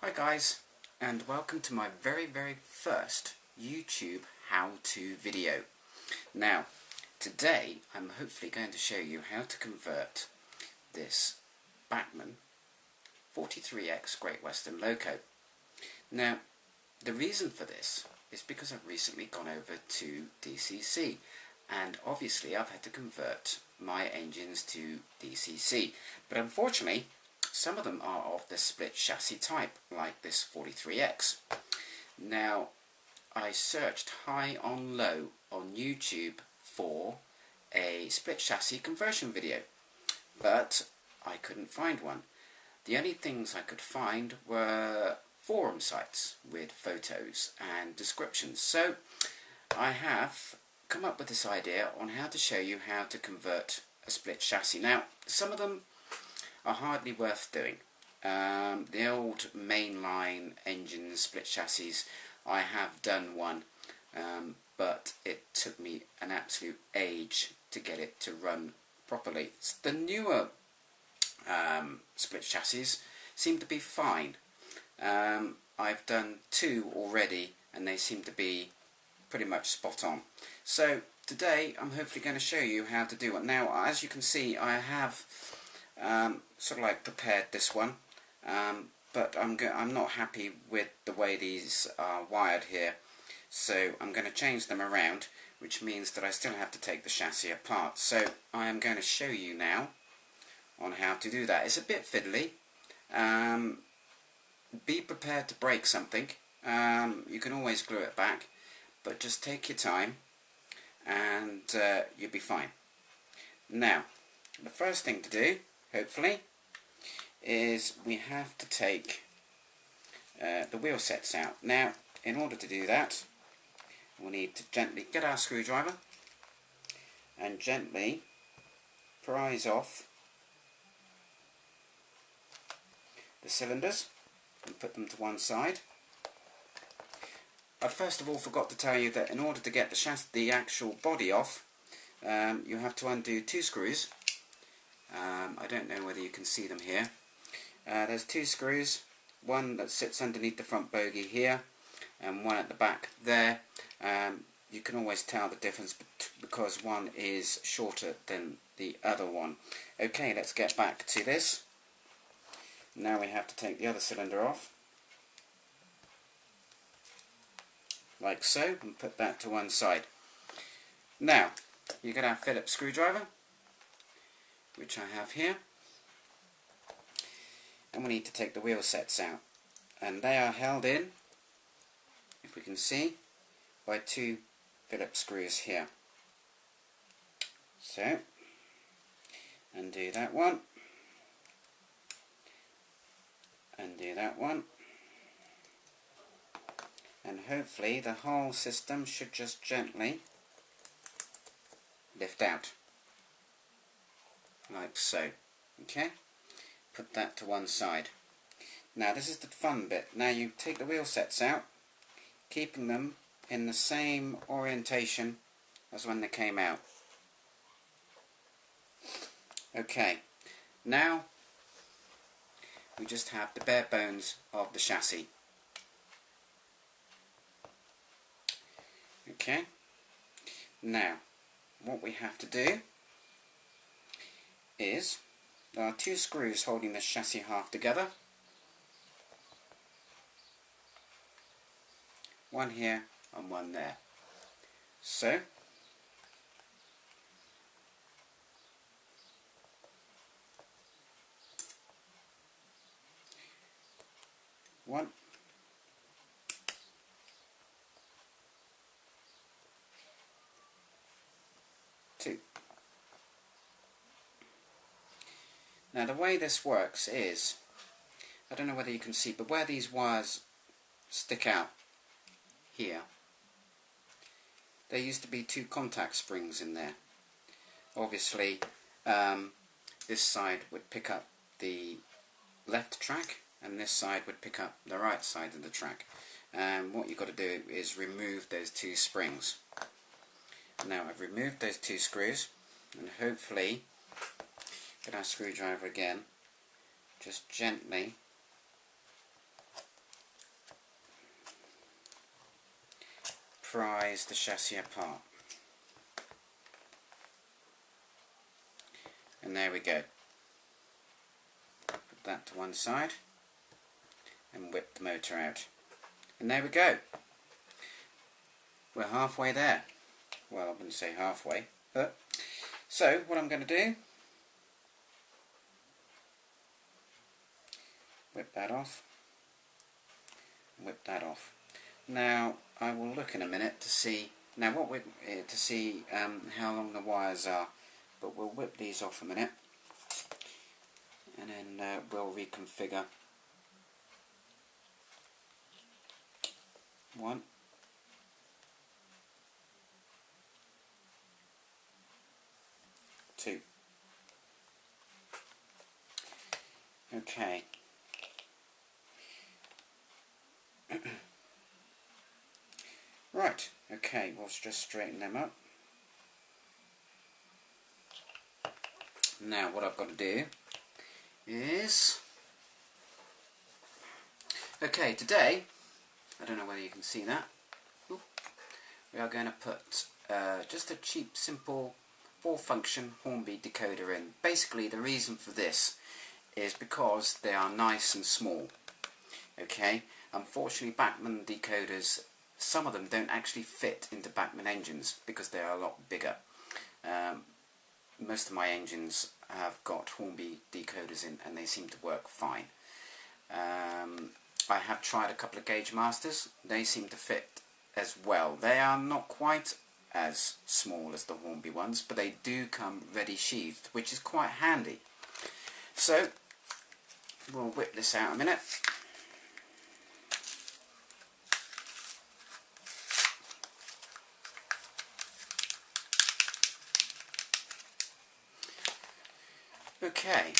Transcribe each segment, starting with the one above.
Hi guys, and welcome to my very first YouTube how-to video. Now, today I'm hopefully going to show you how to convert this Bachmann 43X Great Western Loco. Now, the reason for this is because I've recently gone over to DCC, and obviously I've had to convert my engines to DCC, but unfortunately some of them are of the split chassis type, like this 43X. Now, I searched high on low on YouTube for a split chassis conversion video, but I couldn't find one. The only things I could find were forum sites with photos and descriptions. So I have come up with this idea on how to show you how to convert a split chassis. Now, some of them are hardly worth doing. The old mainline engine split chassis, I have done one, but it took me an absolute age to get it to run properly. The newer split chassis seem to be fine. I've done two already and they seem to be pretty much spot on. So today I'm hopefully going to show you how to do it. Now, as you can see, I have sort of like prepared this one, but I'm not happy with the way these are wired here, so I'm going to change them around, which means that I still have to take the chassis apart. So I am going to show you now on how to do that. It's a bit fiddly. Be prepared to break something. You can always glue it back, but just take your time and you'll be fine. Now, the first thing to do, hopefully, is we have to take the wheel sets out. Now, in order to do that, we'll need to gently get our screwdriver and gently prise off the cylinders and put them to one side. I first of all forgot to tell you that in order to get the actual body off, you have to undo two screws. I don't know whether you can see them here. There's two screws, one that sits underneath the front bogie here and one at the back there. You can always tell the difference because one is shorter than the other one. Okay, let's get back to this. Now we have to take the other cylinder off, like so, and put that to one side. Now, you get our Phillips screwdriver, which I have here, and we need to take the wheel sets out, and they are held in, if we can see, by two Phillips screws here. So, undo that one, undo that one, and hopefully the whole system should just gently lift out, like so. Okay, put that to one side. Now this is the fun bit. Now you take the wheel sets out, keeping them in the same orientation as when they came out. Okay, now we just have the bare bones of the chassis. Okay, now what we have to do is, there are two screws holding this chassis half together. One here and one there. So, one, two. Now the way this works is, I don't know whether you can see, but where these wires stick out here, there used to be two contact springs in there. Obviously this side would pick up the left track and this side would pick up the right side of the track, and what you've got to do is remove those two springs. Now I've removed those two screws, and hopefully, get our screwdriver again, just gently prise the chassis apart. And there we go. Put that to one side and whip the motor out. And there we go. We're halfway there. Well, I wouldn't say halfway, but so what I'm going to do, whip that off, whip that off. Now I will look in a minute to see how long the wires are, but we'll whip these off a minute, and then we'll reconfigure. 1, 2. Okay. Right, okay, we'll just straighten them up. Now what I've got to do is, okay, today, I don't know whether you can see that, we are going to put just a cheap, simple 4-function Hornby decoder in. Basically the reason for this is because they are nice and small. Okay, unfortunately Bachmann decoders, some of them don't actually fit into Bachmann engines because they are a lot bigger. Most of my engines have got Hornby decoders in and they seem to work fine. I have tried a couple of Gauge Masters, they seem to fit as well. They are not quite as small as the Hornby ones, but they do come ready sheathed, which is quite handy. So we'll whip this out a minute. Okay,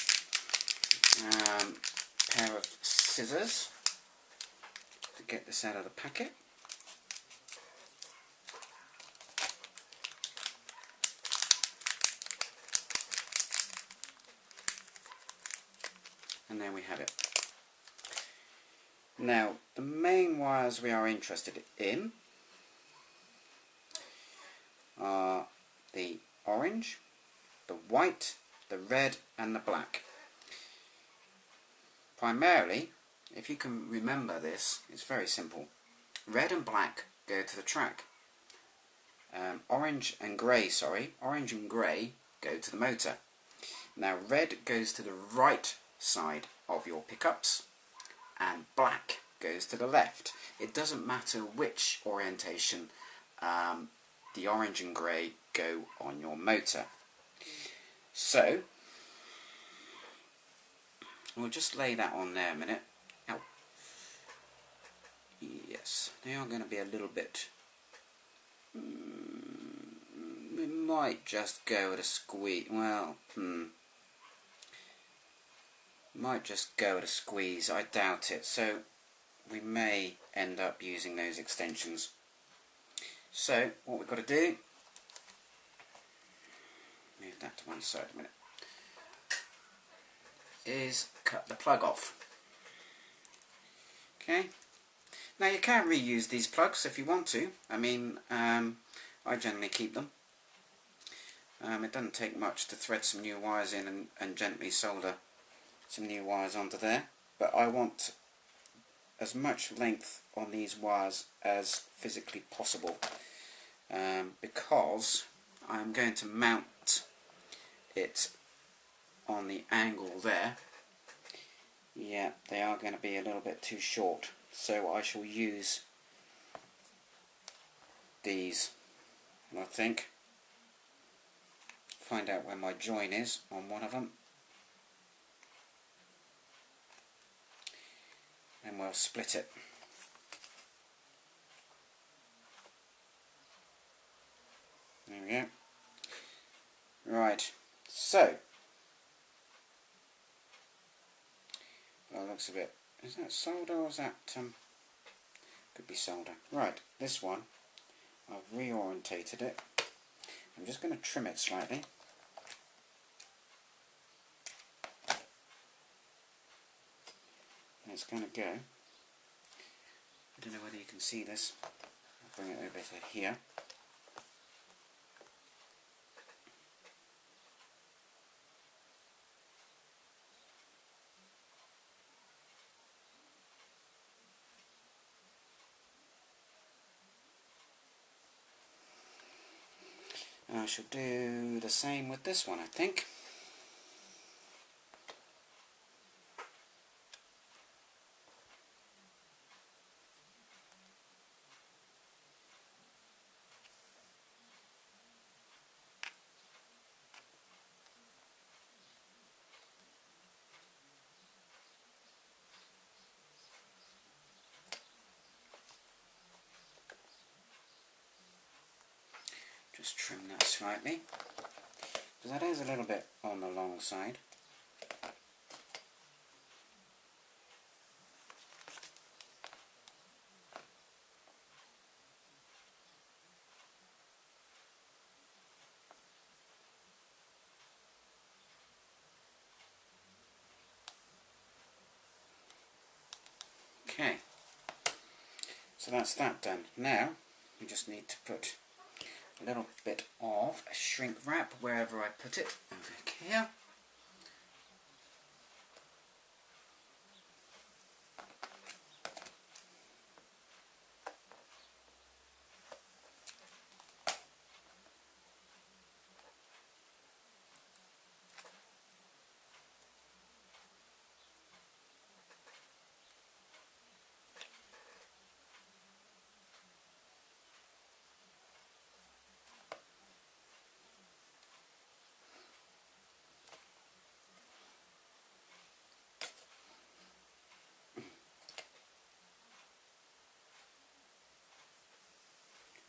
pair of scissors to get this out of the packet. And there we have it. Now, the main wires we are interested in are the orange, the white, the red and the black. Primarily, if you can remember this, it's very simple. Red and black go to the track. Orange and grey go to the motor. Now red goes to the right side of your pickups and black goes to the left. It doesn't matter which orientation the orange and grey go on your motor. So we'll just lay that on there a minute. Ow. Yes, they are going to be a little bit, we might just go at a squeeze. Well, might just go at a squeeze. I doubt it. So we may end up using those extensions. So what we've got to do, move that to one side a minute, is cut the plug off. Okay. Now you can reuse these plugs if you want to. I mean, I generally keep them. It doesn't take much to thread some new wires in and gently solder some new wires onto there, but I want as much length on these wires as physically possible, because I'm going to mount it on the angle there. Yeah, they are going to be a little bit too short, so I shall use these, I think. Find out where my join is on one of them, and we'll split it. There we go. Right, so well, it looks a bit, is that solder or is that could be solder. Right, this one I've reorientated it. I'm just going to trim it slightly. And it's going to go, I don't know whether you can see this, I'll bring it over to here. And I shall do the same with this one, I think. Just trim that slightly, because that is a little bit on the long side. Okay, so that's that done. Now we just need to put a little bit of a shrink wrap wherever I put it, over here.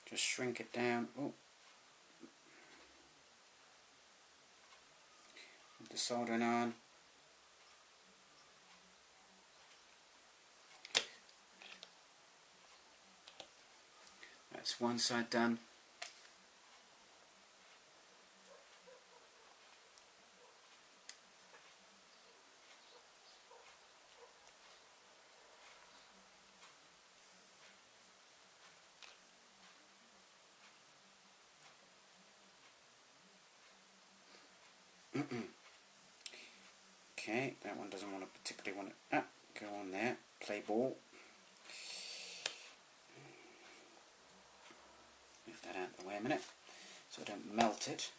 Just shrink it down. Oh. Put the soldering on. That's one side done. Okay, that one doesn't want to particularly want to go on there. Play ball. Move that out of the way a minute so I don't melt it.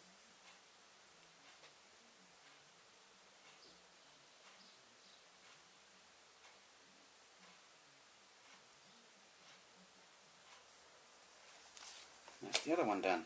That's the other one done.